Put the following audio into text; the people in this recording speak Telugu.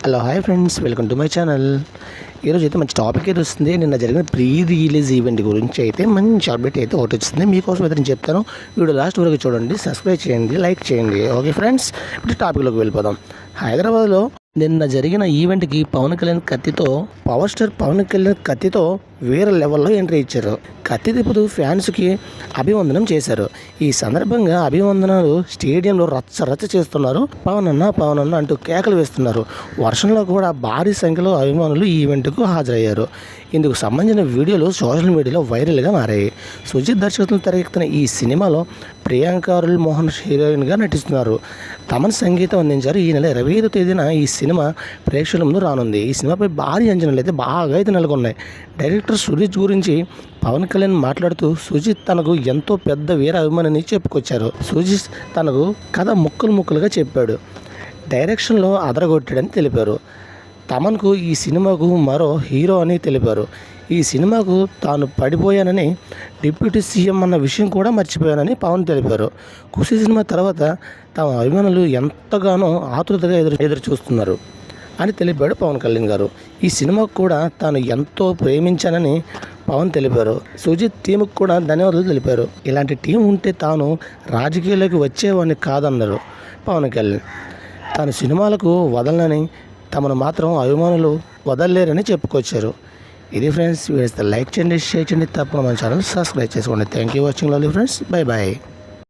Hello hi friends, welcome to my channel. ఈరోజు అయితే మంచి టాపిక్ అయితే వస్తుంది. నిన్న జరిగిన ప్రీ రిలీజ్ ఈవెంట్ గురించి అయితే మంచి అప్డేట్ అయితే ఒకటి వచ్చింది. మీకోసం అయితే నేను చెప్తాను. వీడియో లాస్ట్ వరకు చూడండి, సబ్స్క్రైబ్ చేయండి, లైక్ చేయండి. ఓకే ఫ్రెండ్స్, ఇప్పుడు టాపిక్లోకి వెళ్ళిపోదాం. హైదరాబాద్లో నిన్న జరిగిన ఈవెంట్కి పవర్ స్టార్ పవన్ కళ్యాణ్ కత్తితో వేరే లెవెల్లో ఎంట్రీ ఇచ్చారు. కత్తి తిప్పుతూ ఫ్యాన్స్కి అభివందనం చేశారు. ఈ సందర్భంగా అభివందనాలు స్టేడియంలో రచ్చ చేస్తున్నారు. పవన్ అన్న అంటూ కేకలు వేస్తున్నారు. వర్షంలో కూడా భారీ సంఖ్యలో అభిమానులు ఈ ఈవెంట్కు హాజరయ్యారు. ఇందుకు సంబంధించిన వీడియోలు సోషల్ మీడియాలో వైరల్గా మారాయి. సుజిత్ దర్శకత్వం తెరకెక్కిన ఈ సినిమాలో ప్రియాంక అరుల్ మోహన్ హీరోయిన్గా నటిస్తున్నారు. తమన్ సంగీతం అందించారు. ఈ నెల 25వ తేదీన ఈ సినిమా ప్రేక్షకుల ముందు రానుంది. ఈ సినిమాపై భారీ అంచనాలు అయితే బాగా అయితే నెలకొన్నాయి. డైరెక్టర్ సుజిత్ గురించి పవన్ కళ్యాణ్ మాట్లాడుతూ, సుజిత్ తనకు ఎంతో పెద్ద వీర అభిమానిని చెప్పుకొచ్చారు. సుజిత్ తనకు కథ ముక్కలుగా చెప్పాడు. డైరెక్షన్లో అదరగొట్టాడని తెలిపారు. తమన్కు ఈ సినిమాకు మరో హీరో అని తెలిపారు. ఈ సినిమాకు తాను పడిపోయానని, డిప్యూటీ సీఎం అన్న విషయం కూడా మర్చిపోయానని పవన్ తెలిపారు. ఖుషి సినిమా తర్వాత తమ అభిమానులు ఎంతగానో ఆతృతగా ఎదురు చూస్తున్నారు అని తెలిపాడు పవన్ కళ్యాణ్ గారు. ఈ సినిమాకు కూడా తాను ఎంతో ప్రేమించానని పవన్ తెలిపారు. సుజిత్ టీంకు కూడా ధన్యవాదాలు తెలిపారు. ఇలాంటి టీం ఉంటే తాను రాజకీయాల్లోకి వచ్చేవాడిని కాదన్నారు పవన్ కళ్యాణ్. తాను సినిమాలకు వదలనని, తమను మాత్రం అభిమానులు వదలలేరని చెప్పుకొచ్చారు. ఇది ఫ్రెండ్స్, వీడియోస్ లైక్ చేయండి, షేర్ చేయండి, తప్పకుండా మన ఛానల్ సబ్స్క్రైబ్ చేసుకోండి. Thank you watching lovely friends. Bye bye.